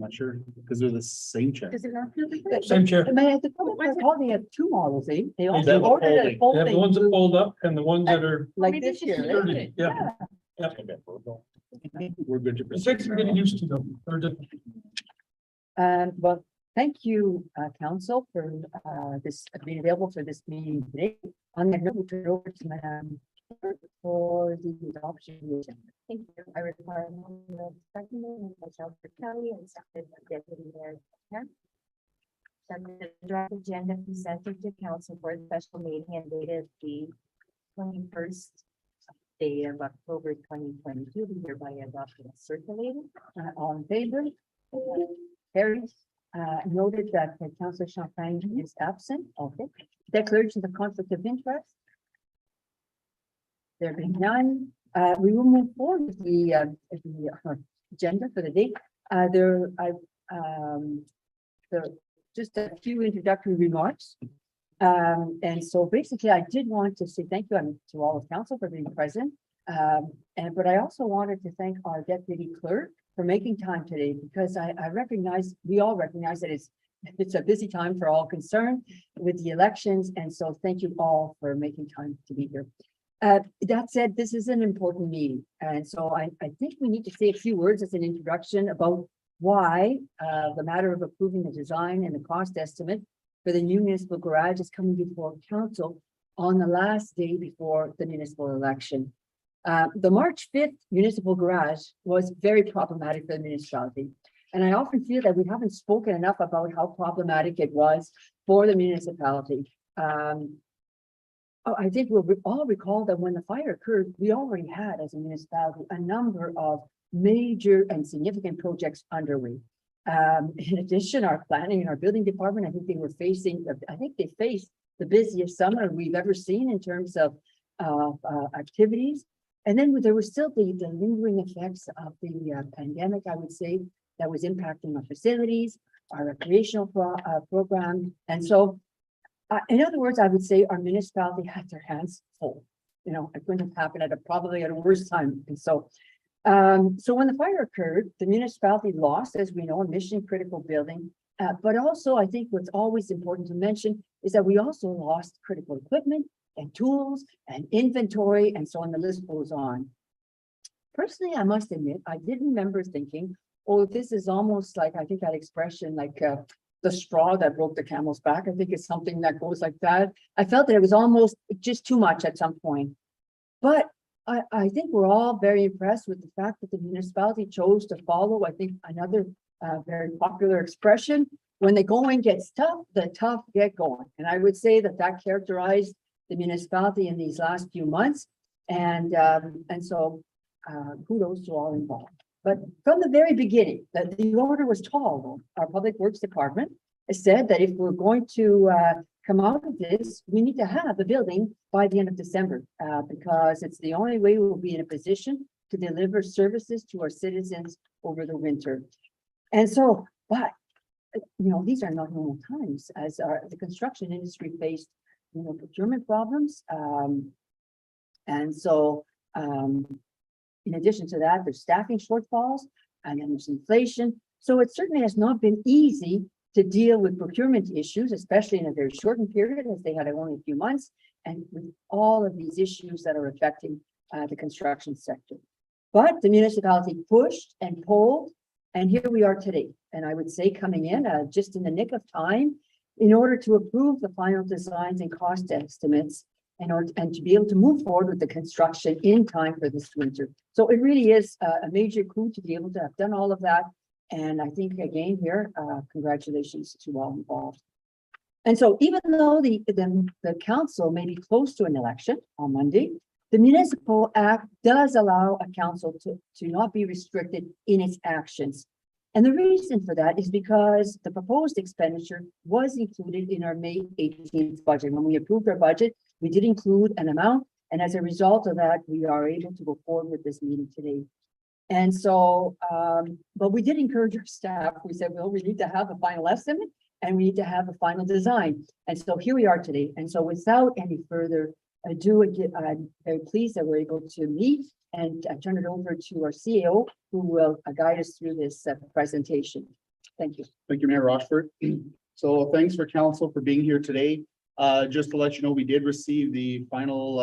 not sure, because they're the same check. Does it not feel like that? Same chair. I mean, at the public hall, they have two models, eh? They have also a ordered a They have the folding, ones that fold up and the ones that are, like Maybe this it's just year, you. eh? yeah. We're good to It's proceed. actually getting used to them. Or the- Well, thank you, council, for this being available for this meeting today. On that note, we turn it over to Madam Clerk for the adoption of the agenda. Thank you. I require a motion of second and myself for Kelly and second deputy mayor. Kemp. Submit the draft agenda presented to council for a special meeting and dated the 21st day of October 2022. Be hereby adopted and circulated. All in favor? Carries. Noted that Councillor Champagne is absent. Okay. Declaration of conflict of interest. There being none, we will move forward with the agenda for the day. There are just a few introductory remarks. And so basically, I did want to say thank you to all of council for being present. But I also wanted to thank our deputy clerk for making time today, because we all recognize that it's a busy time for all concerned with the elections. And so thank you all for making time to be here. That said, this is an important meeting. And so I think we need to say a few words as an introduction about why the matter of approving the design and the cost estimate for the new municipal garage is coming before council on the last day before the municipal election. The March 5th municipal garage was very problematic for the municipality. And I often feel that we haven't spoken enough about how problematic it was for the municipality. I think we'll all recall that when the fire occurred, we already had, as a municipality, a number of major and significant projects underway. In addition, our planning and our building department, I think they faced the busiest summer we've ever seen in terms of activities. And then there was still the lingering effects of the pandemic, I would say, that was impacting our facilities, our recreational program. And so, in other words, I would say our municipality had their hands full. You know, it couldn't have happened probably at a worse time. And so, so when the fire occurred, the municipality lost, as we know, a mission critical building. But also, I think what's always important to mention is that we also lost critical equipment and tools and inventory, and so on, the list goes on. Personally, I must admit, I did remember thinking, oh, this is almost like, I think that expression, like the straw that broke the camel's back. I think it's something that goes like that. I felt that it was almost just too much at some point. But I think we're all very impressed with the fact that the municipality chose to follow, I think, another very popular expression: when the going gets tough, the tough get going. And I would say that characterized the municipality in these last few months. And so kudos to all involved. But from the very beginning, that the order was tall. Our Public Works Department has said that if we're going to come out of this, we need to have the building by the end of December, because it's the only way we'll be in a position to deliver services to our citizens over the winter. And so, but, you know, these are not normal times, as the construction industry faced, you know, procurement problems. And so, in addition to that, there's staffing shortfalls, and then there's inflation. So it certainly has not been easy to deal with procurement issues, especially in a very shortened period, as they had only a few months, and with all of these issues that are affecting the construction sector. But the municipality pushed and pulled, and here we are today. And I would say coming in just in the nick of time in order to approve the final designs and cost estimates and to be able to move forward with the construction in time for this winter. So it really is a major coup to be able to have done all of that. And I think again here, congratulations to all involved. And so even though the council may be close to an election on Monday, the Municipal Act does allow a council to not be restricted in its actions. And the reason for that is because the proposed expenditure was included in our May 18th budget. When we approved our budget, we did include an amount. And as a result of that, we are able to go forward with this meeting today. And so, but we did encourage our staff. We said, well, we need to have a final estimate and we need to have a final design. And so here we are today. And so without any further ado, I'm very pleased that we're able to meet and turn it over to our CEO, who will guide us through this presentation. Thank you. Thank you, Mayor Rochford. So thanks for council for being here today. Just to let you know, we did receive the final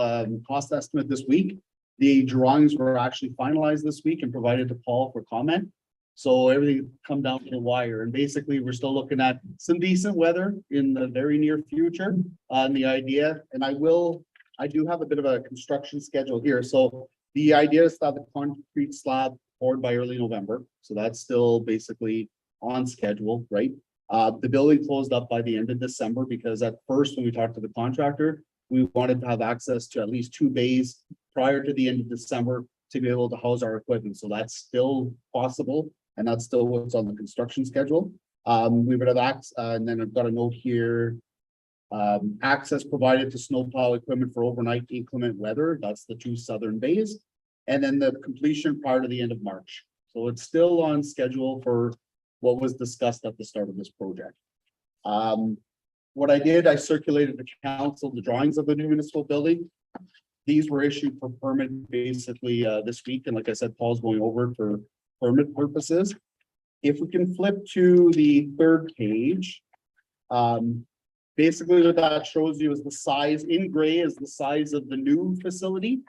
cost estimate this week. The drawings were actually finalized this week and provided to Paul for comment. So everything come down to the wire, and basically we're still looking at some decent weather in the very near future. And the idea, and I do have a bit of a construction schedule here. So the idea is to have the concrete slab poured by early November. So that's still basically on schedule, right? The building closed up by the end of December because at first, when we talked to the contractor, we wanted to have access to at least 2 bays prior to the end of December to be able to house our equipment. So that's still possible. And that's still what's on the construction schedule. We would have and then I've got a note here. Access provided to snowplow equipment for overnight inclement weather. That's the 2 southern bays. And then the completion prior to the end of March. So it's still on schedule for what was discussed at the start of this project. What I did, I circulated to council the drawings of the new municipal building. These were issued for permit basically this week. And like I said, Paul's going over for permit purposes. If we can flip to the 3rd page, basically what that shows you is the size in gray is the size of the new facility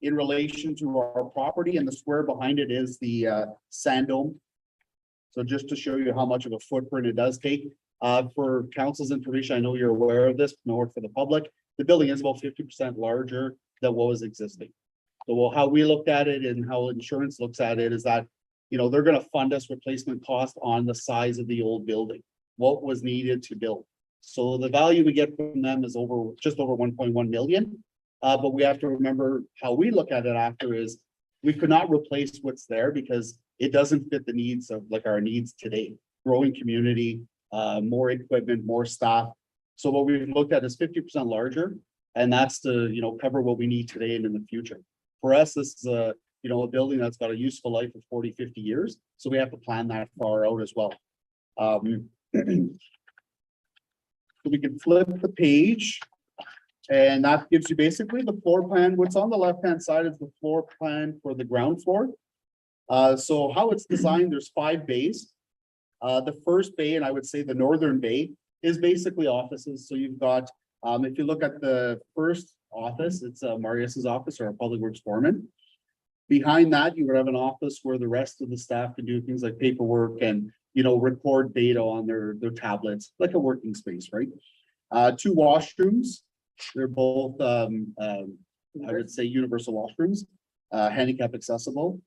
in relation to our property, and the square behind it is the sand dome. So just to show you how much of a footprint it does take. For council's information, I know you're aware of this, nor for the public, the building is about 50% larger than what was existing. So how we looked at it and how insurance looks at it is that, you know, they're going to fund us replacement cost on the size of the old building, what was needed to build. So the value we get from them is just over 1.1 million. But we have to remember how we look at it after is we could not replace what's there because it doesn't fit the needs of like our needs today. Growing community, more equipment, more staff. So what we've looked at is 50% larger, and that's to, you know, cover what we need today and in the future. For us, this is a, you know, a building that's got a useful life of 40, 50 years. So we have to plan that far out as well. So we can flip the page. And that gives you basically the floor plan. What's on the left-hand side is the floor plan for the ground floor. So how it's designed, there's 5 bays. The first bay, and I would say the northern bay, is basically offices. So you've got, if you look at the first office, it's Marius's office or a public works foreman. Behind that, you would have an office where the rest of the staff can do things like paperwork and, you know, record data on their tablets, like a working space, right? 2 washrooms. They're both, I would say, universal washrooms, handicap accessible.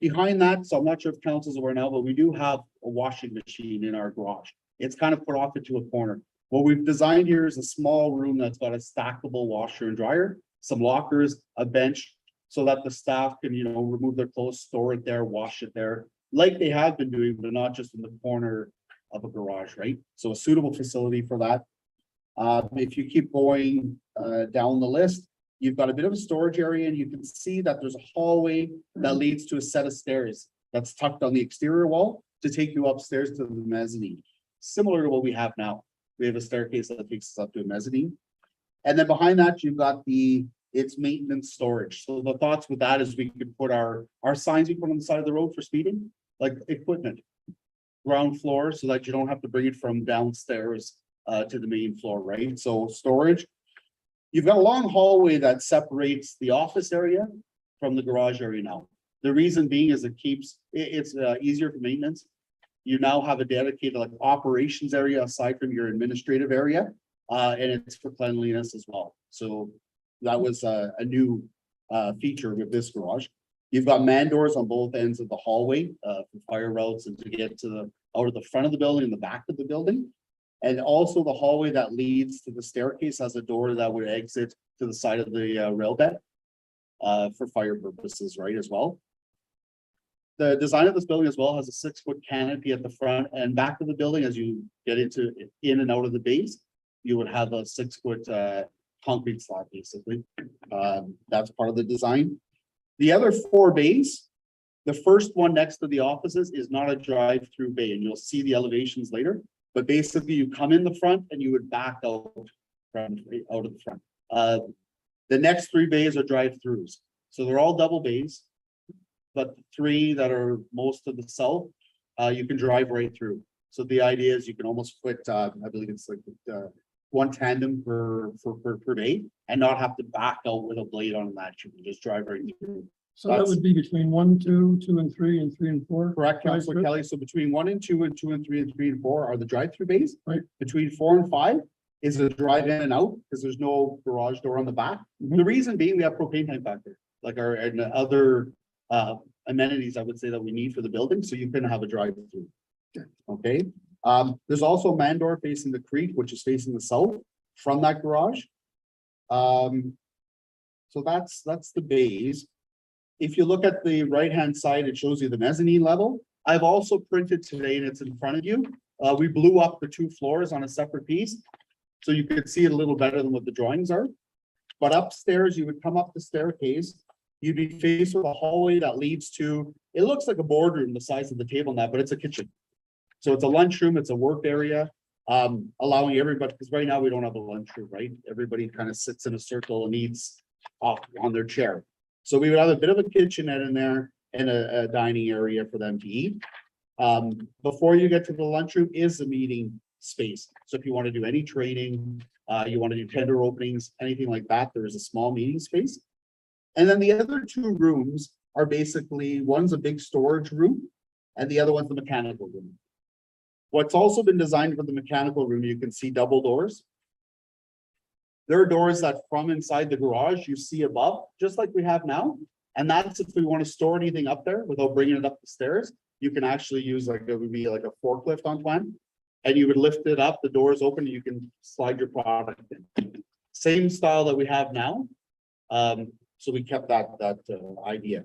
Behind that, so I'm not sure if council's aware now, but we do have a washing machine in our garage. It's kind of put off into a corner. What we've designed here is a small room that's got a stackable washer and dryer, some lockers, a bench, so that the staff can, you know, remove their clothes, store it there, wash it there, like they have been doing, but not just in the corner of a garage, right? So a suitable facility for that. If you keep going down the list, you've got a bit of a storage area, and you can see that there's a hallway that leads to a set of stairs that's tucked on the exterior wall to take you upstairs to the mezzanine. Similar to what we have now. We have a staircase that takes us up to a mezzanine. And then behind that, you've got it's maintenance storage. So the thoughts with that is we could put our signs we put on the side of the road for speeding, like equipment, ground floor, so that you don't have to bring it from downstairs to the main floor, right? So storage. You've got a long hallway that separates the office area from the garage area now. The reason being is it's easier for maintenance. You now have a dedicated like operations area aside from your administrative area, and it's for cleanliness as well. So that was a new feature with this garage. You've got man doors on both ends of the hallway for fire routes and to get to out of the front of the building and the back of the building. And also the hallway that leads to the staircase has a door that would exit to the side of the rail bed for fire purposes, right, as well. The design of this building as well has a 6-foot canopy at the front and back of the building. As you get in and out of the base, you would have a 6-foot concrete slab, basically. That's part of the design. The other 4 bays, the first one next to the offices is not a drive-through bay, and you'll see the elevations later. But basically, you come in the front and you would back out of the front. The next 3 bays are drive-throughs, so they're all double bays. But the 3 that are most to the south you can drive right through. So the idea is you can almost put, I believe it's like, one tandem per day and not have to back out with a blade on that. You can just drive right through. So that would be between 1, 2, 2 and 3, and 3 and 4. Correct, Councilor Drive-through? Kelly. So between 1 and 2 and 2 and 3 and 3 and 4 are the drive-through bays. Right. Between 4 and 5 is a drive in and out because there's no garage door on the back. Mhm. The reason being we have propane tank back there, like our and other amenities I would say that we need for the building, so you can have a drive-through. Okay, there's also man door facing the creek, which is facing the south from that garage. So that's the bays. If you look at the right-hand side, it shows you the mezzanine level. I've also printed today, and it's in front of you. We blew up the 2 floors on a separate piece, so you could see it a little better than what the drawings are. But upstairs, you would come up the staircase, you'd be faced with a hallway that leads to, it looks like a boardroom, the size of the table now, but it's a kitchen. So it's a lunchroom, it's a work area, allowing everybody, because right now we don't have a lunchroom, right? Everybody kind of sits in a circle and eats off on their chair. So we would have a bit of a kitchenette in there and a dining area for them to eat. Before you get to the lunchroom is the meeting space. So if you want to do any training, you want to do tender openings, anything like that, there is a small meeting space. And then the other 2 rooms are basically, one's a big storage room and the other one's the mechanical room. What's also been designed for the mechanical room, you can see double doors. There are doors that from inside the garage you see above, just like we have now. And that's if we want to store anything up there without bringing it up the stairs, you can actually use like, it would be like a forklift on plan. And you would lift it up, the doors open, you can slide your product in. Same style that we have now. So we kept that idea.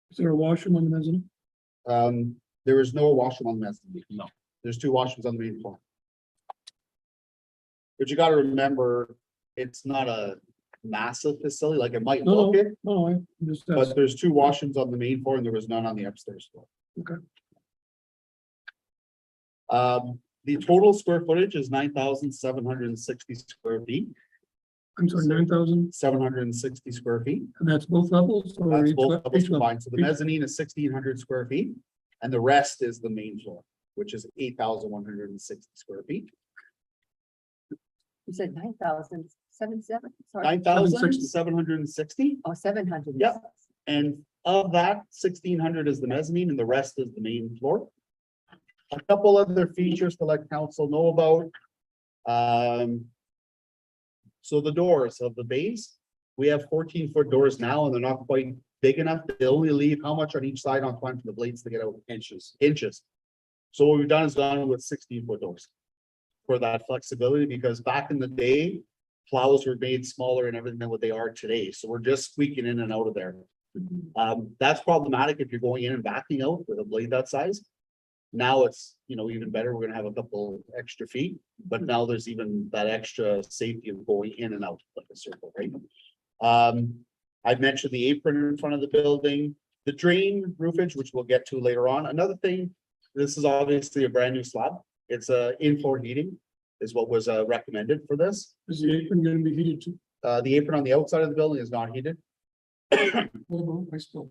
Is there a washroom on the mezzanine? There is no washroom on the mezzanine. No. There's 2 washrooms on the main floor. But you gotta remember, it's not a massive facility, like it might No, look it, No, I just, but there's 2 washrooms on the main floor and there was none on the upstairs floor. Okay. The total square footage is 9,760 square feet, I'm sorry, 9,000, 760 square feet. and that's both levels or That's each both level? levels combined. So the each- mezzanine is 1,600 square feet and the rest is the main floor, which is 8,160 square feet. You said 9,077, sorry. 9,760. Oh, 700. Yep. And of that, 1,600 is the mezzanine and the rest is the main floor. A couple other features to let council know about. So the doors of the base, we have 14-foot doors now and they're not quite big enough. They only leave how much on each side on plan for the blades to get out? Inches. So what we've done is gone with 16-foot doors for that flexibility, because back in the day, plows were made smaller and everything than what they are today. So we're just squeaking in and out of there. That's problematic if you're going in and backing out with a blade that size. Now it's, even better. We're gonna have a couple extra feet, but now there's even that extra safety of going in and out like a circle, right? I've mentioned the apron in front of the building, the drain roofage, which we'll get to later on. Another thing, this is obviously a brand new slab. It's in-floor heating is what was recommended for this. Is the apron gonna be heated too? The apron on the outside of the building is not heated. What about ice flow?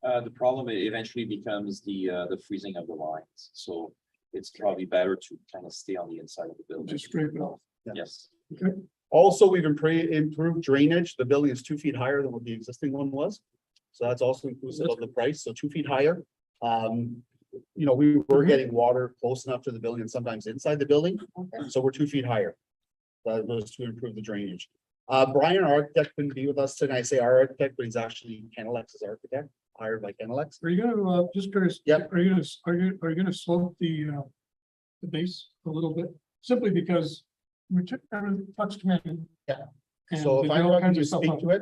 The problem eventually becomes the freezing of the lines, so it's probably better to kind of stay on the inside of the building. Just scrape it off. Yes, Also, we've improved drainage. The building is 2 feet higher than what the existing one was. So that's also inclusive of the price. So 2 feet higher. We were getting water close enough to the building and sometimes inside the building. Okay. So we're 2 feet higher. That was to improve the drainage. Brian, our architect, couldn't be with us tonight. I say our architect, but he's actually Kenalex's architect, hired by Kenalex. Are you gonna, just curious? Yep. Are you gonna slope the base a little bit? Simply because we took, touched them in. Yeah. And So they if did I all want kinds to of stuff speak up. to it,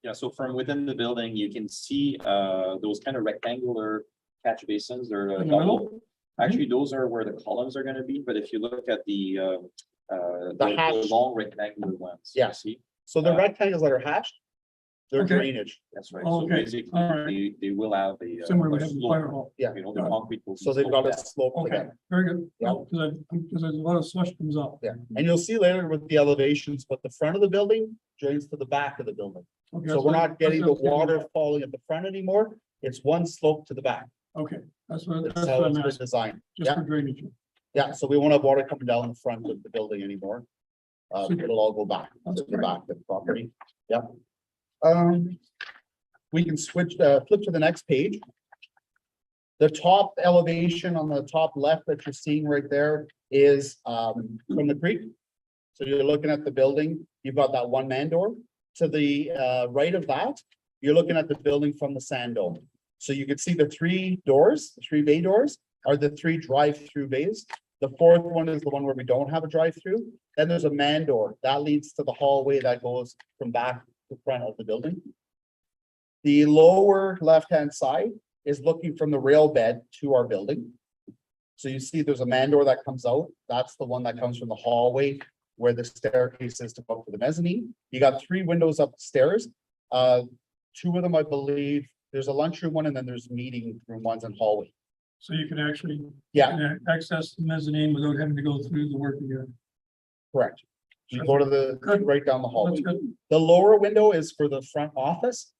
yeah, so from within the building, you can see those kind of rectangular catch basins, they're In the middle? double. Actually, those are where the columns are gonna be, but if you look at the hatch. long rectangular ones. you Yeah. See, so the Uh, rectangles that are hatched, they're Okay. drainage. that's right, Oh, so okay. basically, All right. they will have a. Similar a we have in slope. fire hall. Yeah. The concrete will. be So they've got sloped a down. slope. Okay, again. very good. Yeah. Because there's a lot of slush comes up. Yeah, and you'll see later with the elevations, but the front of the building drains to the back of the building. Okay, So that's we're what- not getting the that's what I was water falling at the front anymore. It's one slope to the back. Okay, That's what, That's that's how what it's I'm been asking, designed. just Yeah, for drainage. yeah, so we won't have water coming down the front of the building anymore. It'll all go back to That's the great. back of the property. Yeah. We can switch, flip to the next page. The top elevation on the top left that you're seeing right there is from the creek. So you're looking at the building, you've got that one man door. To the right of that, you're looking at the building from the sand dome. So you can see the three doors, the three bay doors are the three drive-through bays. The fourth one is the one where we don't have a drive-through. Then there's a man door that leads to the hallway that goes from back to front of the building. The lower left-hand side is looking from the rail bed to our building. So you see there's a man door that comes out. That's the one that comes from the hallway where the staircase is to go up to the mezzanine. You got three windows upstairs. Two of them, I believe, there's a lunchroom one and then there's meeting room ones and hallway. So you can actually Yeah, access the mezzanine without having to go through the working area. correct. You go to the, Good. right down the That's hallway. good. The lower window is for the front office.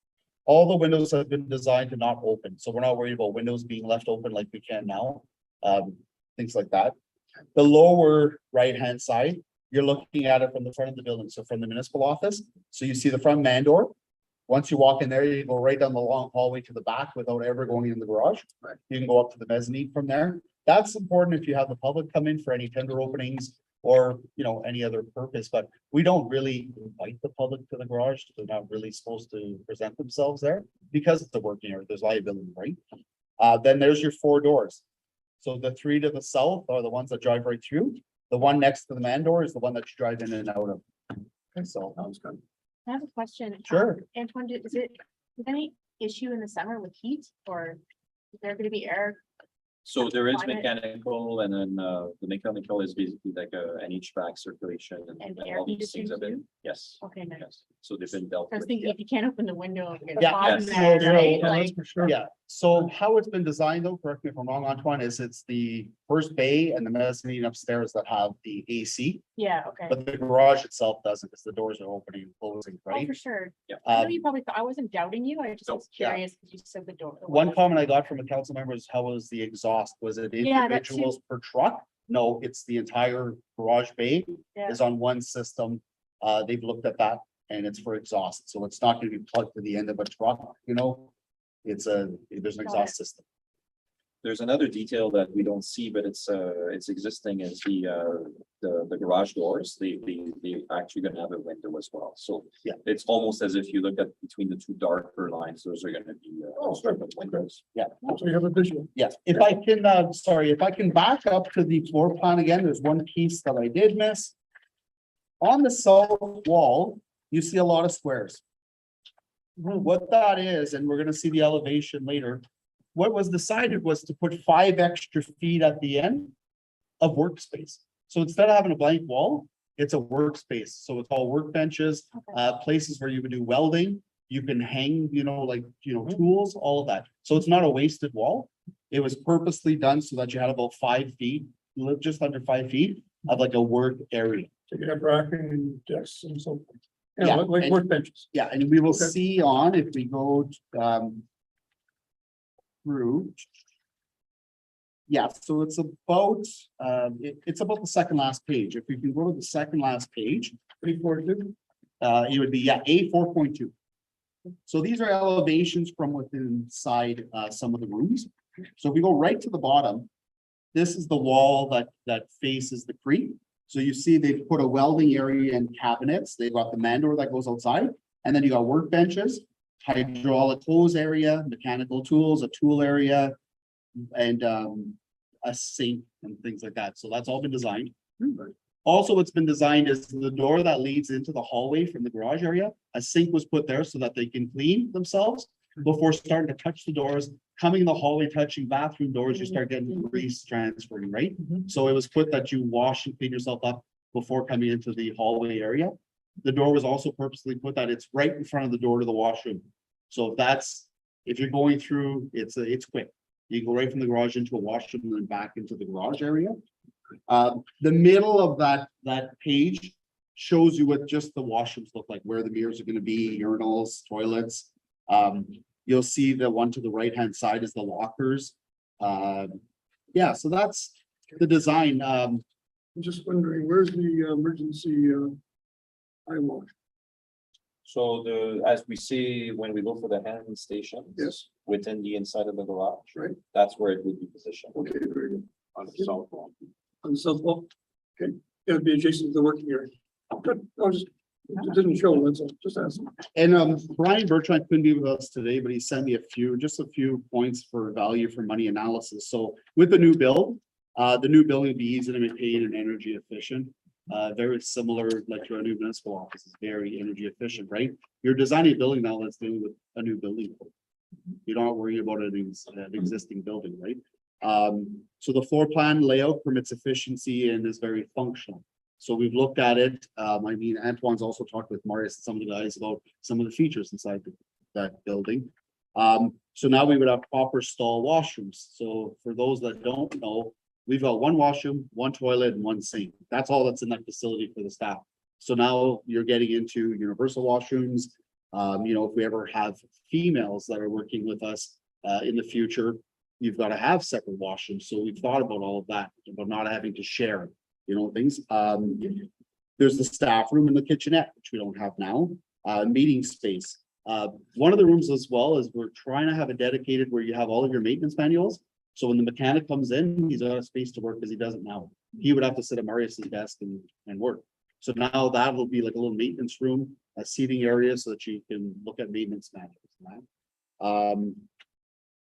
All the windows have been designed to not open, so we're not worried about windows being left open like we can now. Things like that. The lower right-hand side, you're looking at it from the front of the building, so from the municipal office. So you see the front man door. Once you walk in there, you go right down the long hallway to the back without ever going in the garage. Right. You can go up to the mezzanine from there. That's important if you have the public come in for any tender openings or, you know, any other purpose, but we don't really invite the public to the garage. They're not really supposed to present themselves there because it's a working area. There's liability, right? Then there's your four doors. So the three to the south are the ones that drive right through. The one next to the man door is the one that you drive in and out of. Okay, so. Sounds good. I have a question. Sure. Antoine, is there any issue in the summer with heat or is there gonna be air? So there is Climate. mechanical and then the mechanical is basically like an HVAC circulation And and air all these things have been, conditioning yes. Okay, nice. Yes, so they've been dealt I was with. thinking if you can't open the window. it's Yeah, hot in yes. there, No, right? Yeah, Like, that's for sure. Yeah, so how it's been designed though, correct me if I'm wrong, Antoine, is it's the first bay and the mezzanine upstairs that have the AC, yeah, okay. but the garage itself doesn't because the doors are opening and closing, Oh, right? for sure. Yeah. I know Um, you probably thought, I wasn't doubting you. I just No, was yeah. curious because you said the door. One comment I got from a council member is how was the exhaust? Was it Yeah, that too. individuals per truck? No, it's the entire garage bay Yeah. is on one system. They've looked at that and it's for exhaust, so it's not gonna be plugged to the end of a truck, you know? There's an Got exhaust system. There's another detail that we don't see, but it's existing is the garage doors, they actually gonna have a window as well, so. Yeah. It's almost as if you look at between the two darker lines, those are gonna be Oh, sure. windows. So you have a visual. Yes, if I can, sorry, if I can back up to the floor plan again, there's one piece that I did miss. On the south wall, you see a lot of squares. What that is, and we're gonna see the elevation later, what was decided was to put 5 extra feet at the end of workspace. So instead of having a blank wall, it's a workspace. So it's all workbenches, places where you would do welding. You can hang, you know, like, you know, tools, all of that. So it's not a wasted wall. It was purposely done so that you had about 5 feet, just under 5 feet of like a work area. So you have racking and desks and so. Yeah, Yeah, like and- workbenches. Yeah, and we will Okay. see on if we go through. Yeah, so it's about, it's about the second last page. If we can go to the second last page, it would be, yeah, A 4.2. So these are elevations from within inside some of the rooms. So if we go right to the bottom, this is the wall that faces the creek. So you see they've put a welding area and cabinets. They've got the man door that goes outside, and then you got workbenches, hydraulic hose area, mechanical tools, a tool area, and a sink and things like that. So that's all been designed. Also, what's been designed is the door that leads into the hallway from the garage area. A sink was put there so that they can clean themselves before starting to touch the doors. Coming in the hallway, touching bathroom doors, you start getting grease transferring, right? So it was put that you wash and clean yourself up before coming into the hallway area. The door was also purposely put that it's right in front of the door to the washroom. So if you're going through, it's quick. You go right from the garage into a washroom and then back into the garage area. The middle of that page shows you what just the washrooms look like, where the mirrors are gonna be, urinals, toilets. You'll see the one to the right-hand side is the lockers. Yeah, so that's the design. I'm just wondering, where's the emergency eye wash? So as we see, when we go for the hand stations. Yes. Within the inside of the garage. Right. That's where it would be positioned. Okay, very good. On the south wall. On the south wall. Okay, it'd be adjacent to the working area. Good, it didn't show, that's all, just asking. And Brian Bertrand couldn't be with us today, but he sent me just a few points for value for money analysis. So with the new build, the new building will be easy to maintain and energy efficient. Very similar, like your new municipal office is very energy efficient, right? You're designing a building now that's dealing with a new building. You don't worry about an existing building, right? So the floor plan layout permits efficiency and is very functional. So we've looked at it. I mean, Antoine's also talked with Marius and some of the guys about some of the features inside that building. So now we would have proper stall washrooms. So for those that don't know, we've got one washroom, one toilet, and one sink. That's all that's in that facility for the staff. So now you're getting into universal washrooms. If we ever have females that are working with us in the future, you've got to have separate washrooms. So we've thought about all of that, about not having to share, things. There's the staff room and the kitchenette, which we don't have now, meeting space. One of the rooms as well is we're trying to have a dedicated where you have all of your maintenance manuals. So when the mechanic comes in, he's got a space to work because he doesn't now. He would have to sit at Marius's desk and work. So now that will be like a little maintenance room, a seating area so that you can look at maintenance manuals.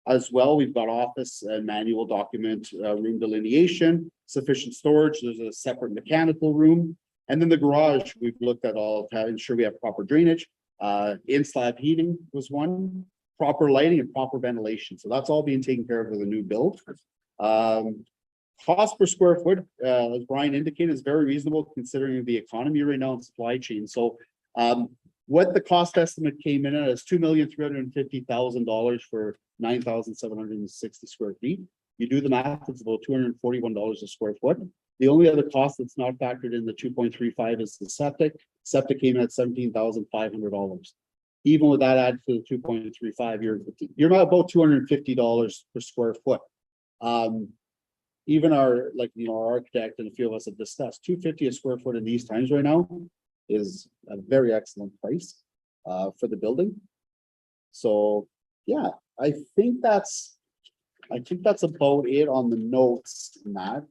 As well, we've got office and manual document room delineation, sufficient storage. There's a separate mechanical room. And then the garage, we've looked at all to ensure we have proper drainage. In-slab heating was one, proper lighting and proper ventilation. So that's all being taken care of with a new build. Cost per square foot, as Brian indicated, is very reasonable considering the economy right now and supply chain. So what the cost estimate came in at is $2,350,000 for 9,760 square feet. You do the math, it's about $241 a square foot. The only other cost that's not factored in the 2.35 is the septic. Septic came in at $17,500. Even with that added to the 2.35, you're about $250 per square foot. Even our architect and a few of us have discussed $250 a square foot in these times right now is a very excellent price for the building. So yeah, I think that's about it on the notes in that.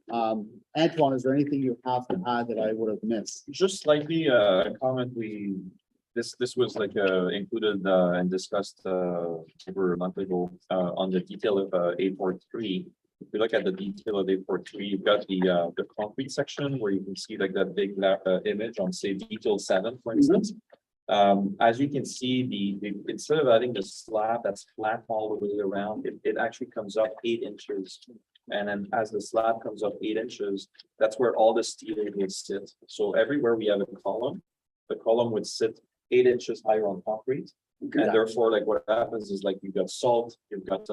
Antoine, is there anything you have to add that I would have missed? Just slightly a comment, this was like included and discussed over a month ago on the detail of 843. If we look at the detail of 843, you've got the concrete section where you can see like that big image on say detail 7, for instance. As you can see, instead of adding the slab that's flat all the way around, it actually comes up 8 inches. And then as the slab comes up 8 inches, that's where all the steel would sit. So everywhere we have a column, the column would sit 8 inches higher on concrete. And therefore, like what happens is like you've got salt, you've got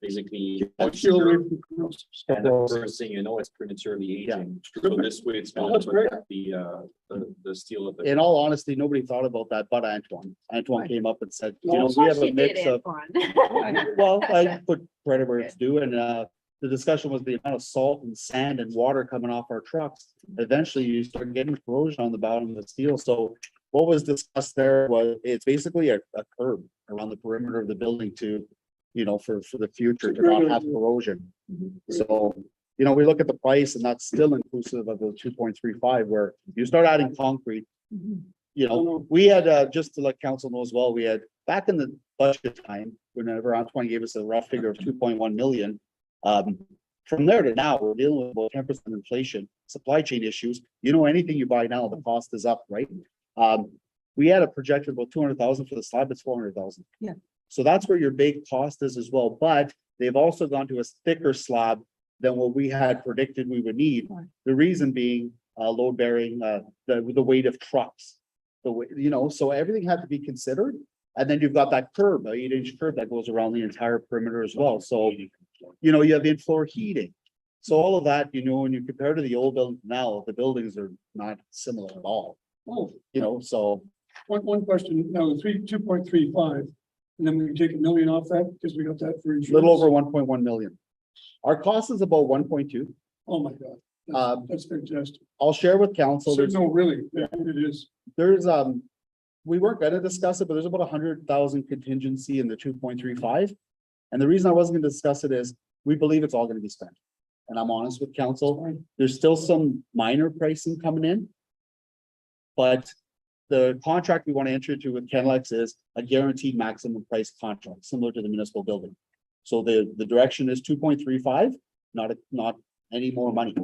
basically moisture, and the first thing you know, it's prematurely aging. So this way it's going to protect the steel of the. In all honesty, nobody thought about that but Antoine. Antoine came up and said, we have She a mix did, of, Antoine. well, I put credit where it's due, and the discussion was the amount of salt and sand and water coming off our trucks. Eventually you start getting corrosion on the bottom of the steel. So what was discussed there was it's basically a curb around the perimeter of the building to, for the future to not have corrosion. So, we look at the price and that's still inclusive of the 2.35, where you start adding concrete. We had, just to let council know as well, we had back in the budget time, whenever Antoine gave us a rough figure of 2.1 million. From there to now, we're dealing with about 10% inflation, supply chain issues. Anything you buy now, the cost is up, right? We had a projected about 200,000 for the slab, it's 400,000. Yeah. So that's where your big cost is as well, but they've also gone to a thicker slab than what we had predicted we would need. Right. The reason being load bearing, the weight of trucks, so everything had to be considered. And then you've got that curb, an 8-inch curb that goes around the entire perimeter as well. So, you have in-floor heating. So all of that, when you compare to the old building now, the buildings are not similar at all. So. One question, now the 2.35, and then we can take $1 million off that because we got that for A insurance. little over 1.1 million. Our cost is about 1.2. Oh, my God. Um, That's fantastic. I'll share with council. So, no, really, yeah, it is. There's, we weren't gonna discuss it, but there's about 100,000 contingency in the 2.35. And the reason I wasn't gonna discuss it is, we believe it's all gonna be spent. And I'm honest with council, there's still some minor pricing coming in. But the contract we want to enter into with Kenlex is a guaranteed maximum price contract, similar to the municipal building. So the direction is 2.35, not any more money.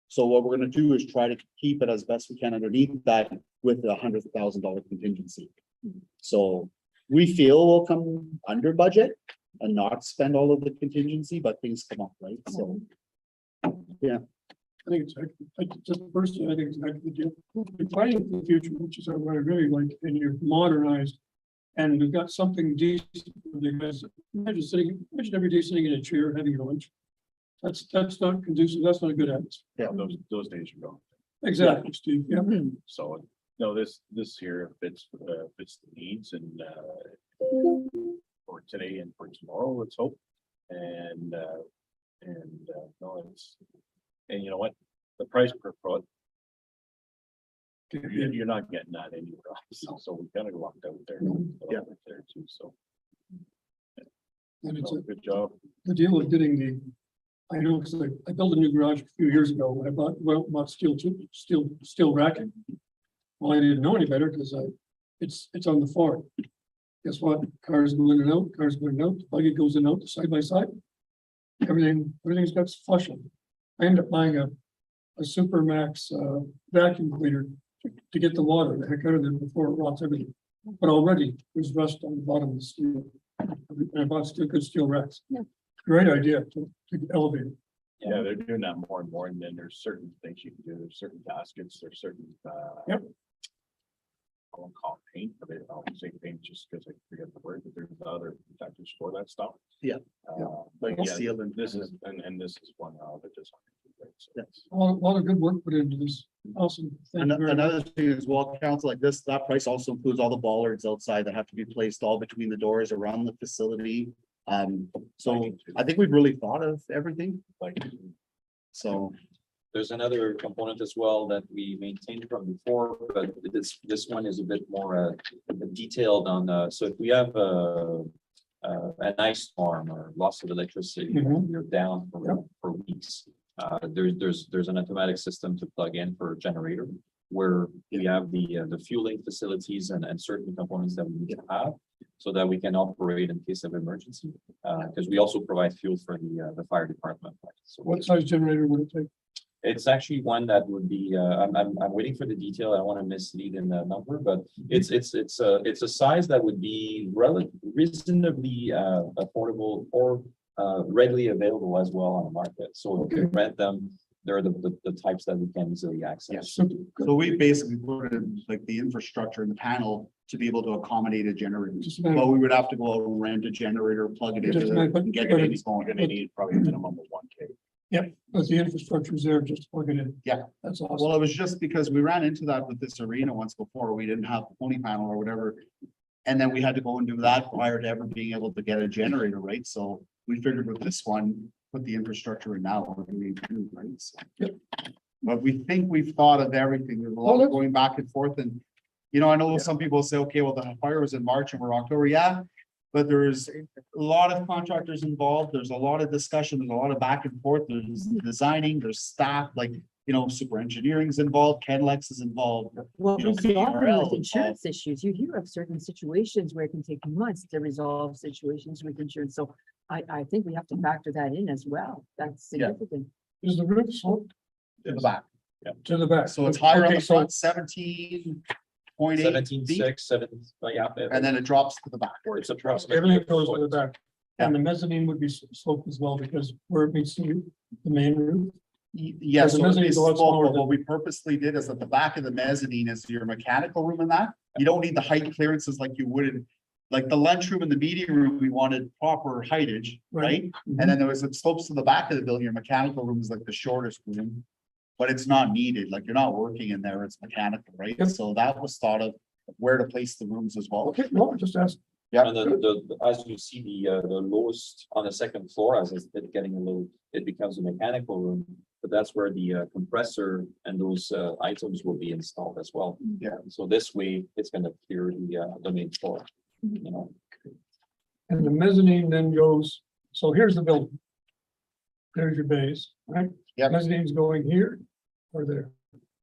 So what we're gonna do is try to keep it as best we can underneath that with the $100,000 contingency. So we feel we'll come under budget and not spend all of the contingency, but things come up, right? So. I think it's, just personally, I think it's a heck of a deal. You're planning for the future, which is what I really like, and you're modernized. And you've got something decent, because imagine every day sitting in a chair having lunch. That's not conducive, that's not a good habit. Yeah. Those days are gone. Exactly, Steve, yeah. So, no, this here fits the needs and, for today and for tomorrow, let's hope. And no, and you know what, the price per foot, you're not getting that anywhere else, so we gotta go out there. Yeah. There too, so. And it's So, good job. the deal of getting I know, because I built a new garage a few years ago, I bought steel racking. Well, I didn't know any better because it's on the floor. Guess what? Cars go in and out, the buggy goes in and out, side by side. Everything's got flushing. I ended up buying a Supermax vacuum cleaner to get the water the heck out of there before it rots everything. But already there's rust on the bottom of the steel. And I bought good steel racks. Yeah. Great idea to elevate it. Yeah, they're doing that more and more, and then there's certain things you can do, there's certain gaskets, there's certain, Yep. I won't call it paint, but I don't say paint just because I forget the word, but there's other protectors for that stuff. Yeah. Like Yeah, seal and. this is, and this is one of it just. Yeah. A lot of good work put into this. Awesome. Thank you very much. Another thing is, well, council like this, that price also includes all the bollards outside that have to be placed all between the doors around the facility. So I think we've really thought of everything, Like, so. There's another component as well that we maintained from before, but this one is a bit more detailed on, so if we have an ice storm or loss of electricity, Mhm. you're down for weeks. There's an automatic system to plug in for a generator where we have the fueling facilities and certain components that we need to have so that we can operate in case of emergency. Because we also provide fuel for the fire department. So What size generator would it take? it's actually one that would be, I'm waiting for the detail. I don't want to mislead in the number, but it's a size that would be reasonably affordable or readily available as well on the market. So we can rent them. They're the types that we can easily access. So we basically put in like the infrastructure and the panel to be able to accommodate a generator. Just But about- we would have to go out and rent a generator, plug it into Just it, about- and get but it it's- going. We're gonna need probably a minimum of 1K. But the infrastructure's there just to plug it in. Yeah. That's awesome. Well, it was just because we ran into that with this arena once before. We didn't have a pony panel or whatever. And then we had to go and do that prior to ever being able to get a generator, right? So we figured with this one, put the infrastructure in now, we're gonna be improved, right? So. Yep. But we think we've thought of everything. There's a lot of going back and forth and, you know, I know some people say, okay, well, the fire was in March and we're October, yeah. But there's a lot of contractors involved. There's a lot of discussion. There's a lot of back and forth. There's designing, there's staff, like, you know, super engineering's involved, Kenlex is involved. Well, You know, resolving PRL with insurance issues, you hear of certain situations where it can take months to resolve situations with insurance, so I think we have to factor that in as well, that's Yeah. significant. Is the roof sloped In the back. to the back? So it's higher on Okay, the so- front, 17.8 17, feet, 6, 7, yeah. and then it drops to the back. It's approximately. Everything goes to the back. And the mezzanine would be sloped as well because where it meets the main roof. Yes, the so mezzanine's it's a lot small, smaller but than- what we purposely did is at the back of the mezzanine is your mechanical room in that. You don't need the height clearances like you would in, like the lunchroom and the meeting room, we wanted proper heightage, right? Mm-hmm. And then there was, it slopes to the back of the building, your mechanical room is like the shortest room. But it's not needed, like you're not working in there, it's mechanical, right? Yep. So that was thought of where to place the rooms as well. Okay, no, just ask. Yeah. And as you see, the lowest on the second floor, as it's getting a little, it becomes a mechanical room. But that's where the compressor and those items will be installed as well. Yeah. So this way, it's gonna clear the main floor, you know. And the mezzanine then goes, so here's the building. There's your base, right? Yep. Mezzanine's going here or there,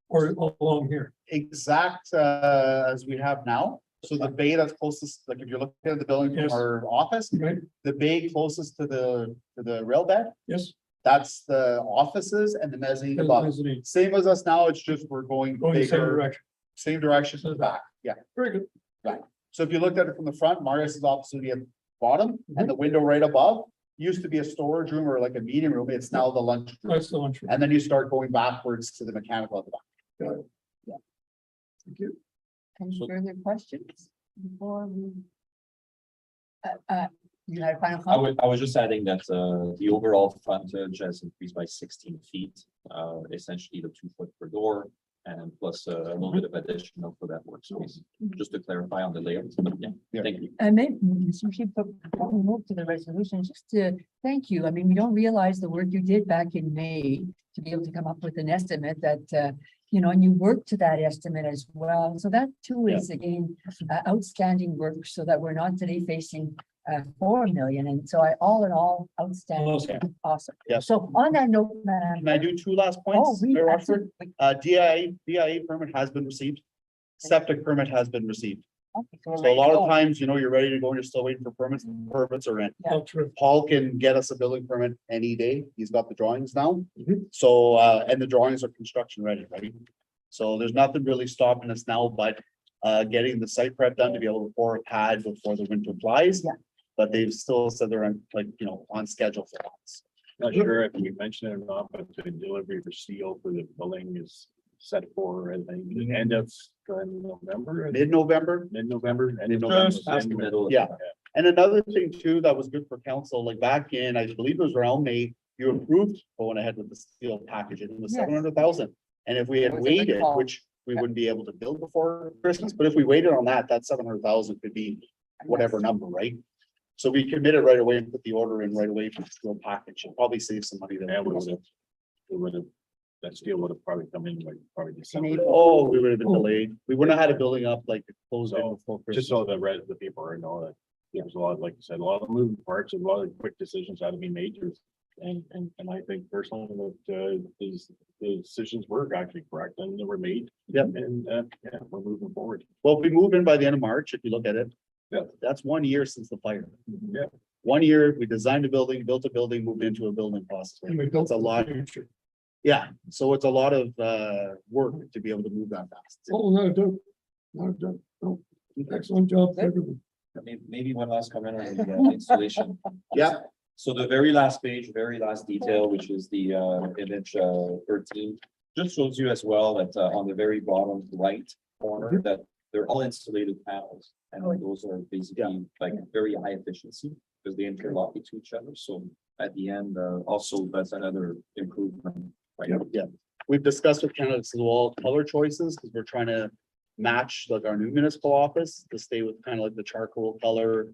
or along here. Exact, as we have now. So the bay that's closest, like if you're looking at the building from Yes. our office, Right? the bay closest to the rail bed, Yes. that's the offices and the mezzanine There's above. mezzanine, Same as us now, it's just we're going going the same bigger, direction. same direction to the back, yeah. Very good. So if you looked at it from the front, Marius's office would be at the bottom and the window right above used to be a storage room or like a meeting room. It's now the lunch room. That's the one. And then you start going backwards to the mechanical at the back. Thank you. Any So- further questions before we? You had a final I comment? was just adding that the overall frontage has increased by 16 feet, essentially the 2 foot per door. And plus a little bit of additional for that workspace, just to clarify on the layout. But yeah, Yeah. thank you. And maybe, Mr. Chief, before we move to the resolution, just to thank you. I mean, we don't realize the work you did back in May to be able to come up with an estimate that, you know, and you worked to that estimate as well. So that too is again, outstanding work so that we're not today facing 4 million. And so all in all, outstanding, awesome. Yeah. So on that note, Madam. Can I do two last Oh, points? we Mayor Rochford? absolutely. DIA permit has been received. Septic permit has been received. Okay, we're So a ready to lot go. of times, you know, you're ready to go and you're still waiting for permits. Permits are in. Oh, terrific. Paul can get us a building permit any day. He's got the drawings now. Mhm. So, and the drawings are construction ready, right? So there's nothing really stopping us now, but getting the site prep done to be able to pour a pad before the winter flies. Yeah. But they've still said they're on, like, you know, on schedule for that. Not sure if we mentioned it or not, but the delivery for steel for the building is set for, I think, the end of November, Mid-November. mid-November, end of November. Just past the middle. Yeah. And another thing too, that was good for council, like back in, I believe it was around May, you approved going ahead with the steel package, and it was Yes. 700,000. And if we had It was a good waited, call. which we wouldn't be able to build before Christmas, but if we waited on that, that 700,000 could be whatever number, right? So we committed right away and put the order in right away for the steel package, and probably save some money Yeah, there. it would have, that steel would have probably come in like probably December. Oh, we would have been Oh. delayed. We wouldn't have had a building up like closed in So, before Just Christmas. so the people are know that there's a lot, like you said, a lot of moving parts and a lot of quick decisions had to be made. And I think personally that the decisions were actually correct and they were made. Yep. And yeah, we're moving forward. Well, if we move in by the end of March, if you look at it. Yeah. That's 1 year since the fire. Yeah. 1 year, we designed a building, built a building, moved into a building process. And we built It's a lot. future. Yeah, so it's a lot of work to be able to move that fast. Oh, not a doubt. Not a doubt. No, excellent job, everyone. Maybe one last comment on the installation. Yeah. So the very last page, very last detail, which is the image 13, just shows you as well that on the very bottom right corner, that they're all insulated panels. And those are basically like very high efficiency because they interlock to each other. So at the end, also that's another improvement. Right? Yeah, we've discussed with candidates as well, color choices, because we're trying to match like our new municipal office to stay with kind of like the charcoal color.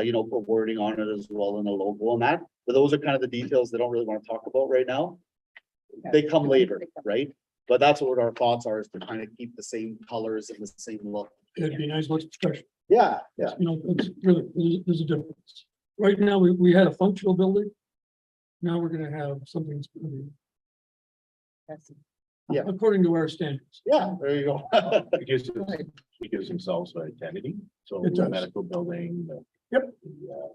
You know, put wording on it as well and a logo on that, but those are kind of the details they don't really want to talk about right now. They come later, right? But that's what our thoughts are, is to kind of keep the same colors and the same look. It'd be nice, what's special. Yeah, yeah. You know, it's really, there's a difference. Right now, we had a functional building. Now we're gonna have something that's gonna be. Yeah. According to our standards. Yeah, there you go. It gives themselves an identity. So It the does. medical building. Yep. The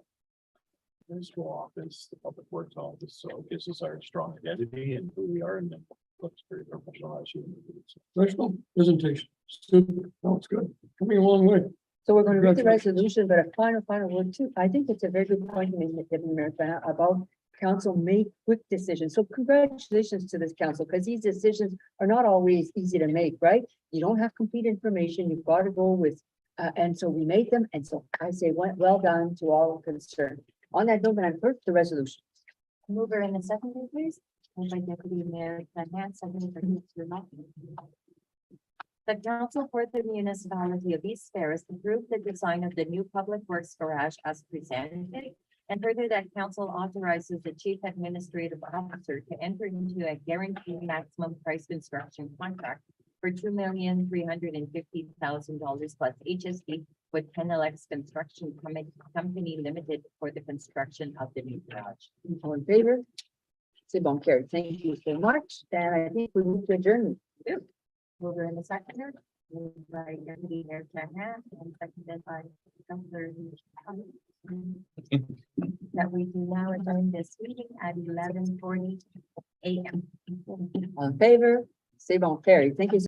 municipal office, the public works office, so it gives us our strong identity and who we are and then looks very professional. Actually. Professional presentation. Super. No, it's good. Coming a long way. So we're going to read the Congratulations. resolution, but a final word too. I think it's a very good point, Deputy Mayor Fana, about council make quick decisions. So congratulations to this council, because these decisions are not always easy to make, right? You don't have complete information. You've got to go with, and so we made them. And so I say, well done to all concerned. On that note, I'm first the resolution. Mover in the second, please. Moved by Deputy Mayor Fana, seconded by Councilor Martin. The council for the municipality of East Ferris approved the design of the new public works garage as presented. And further that council authorizes the chief administrative officer to enter into a guaranteed maximum price construction contract for $2,350,000 plus HST with Penelex Construction Company Limited for the construction of the new garage. All in favor? C'est bon, carried. Thank you so much. And I think we move to adjourn. Mover in the seconder, moved by Deputy Mayor Cahan and seconded by Councilor. That we do now adjourn this meeting at 11:40 a.m. All in favor? C'est bon, carried. Thank you.